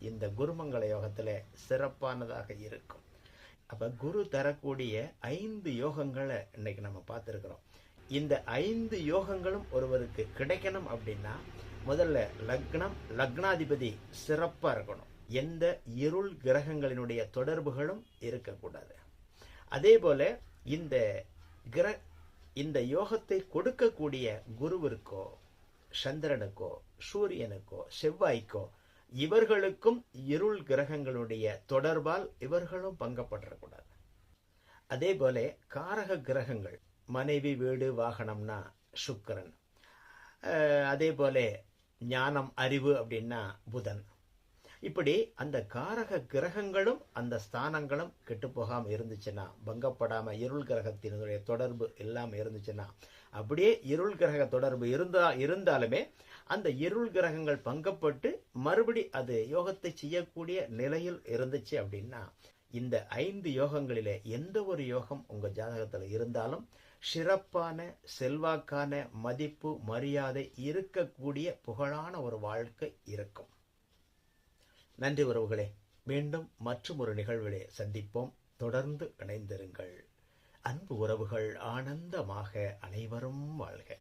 இந்த குருமங்கள யோகத்தில் சிறப்பானதாக இருக்கும். அப்போ குரு தரக்கூடிய 5 யோகங்களை இன்னைக்கு நம்ம பார்த்துருக்குறோம். இந்த 5 யோகங்களும் ஒருவருக்கு கிடைக்கணும் அப்படின்னா முதல்ல லக்னாதிபதி சிறப்பாக இருக்கணும். எந்த இருள் கிரகங்களினுடைய தொடர்புகளும் இருக்கக்கூடாது. அதே போல இந்த யோகத்தை கொடுக்கக்கூடிய குருவிற்கோ சந்திரனுக்கோ சூரியனுக்கோ செவ்வாய்க்கோ இவர்களுக்கும் இருள் கிரகங்களுடைய தொடர்பால் இவர்களும் பங்கப்படக்கூடாது. அதே போல காரக கிரகங்கள் மனைவி வீடு வாகனம்னா சுக்கிரன், அதே போல ஞானம் அறிவு அப்படின்னா புதன். இப்படி அந்த காரக கிரகங்களும் அந்த ஸ்தானங்களும் கெட்டு போகாம இருந்துச்சுன்னா, பங்கப்படாம இருள் கிரகத்தினுடைய தொடர்பு இல்லாம இருந்துச்சுன்னா, அப்படியே இருள் கிரக தொடர்பு இருந்தாலுமே அந்த இருள் கிரகங்கள் பங்கப்பட்டு மறுபடி அது யோகத்தை செய்யக்கூடிய நிலையில் இருந்துச்சு அப்படின்னா, இந்த 5 யோகங்களிலே எந்த ஒரு யோகம் உங்க ஜாதகத்தில் இருந்தாலும் சிறப்பான செல்வாக்கான மதிப்பு மரியாதை இருக்கக்கூடிய புகழான ஒரு வாழ்க்கை இருக்கும். நன்றி உறவுகளே, மீண்டும் மற்றும் ஒரு நிகழ்விலே சந்திப்போம். தொடர்ந்து இணைந்திருங்கள். அன்பு உறவுகள் ஆனந்தமாக அனைவரும் வாழ்க.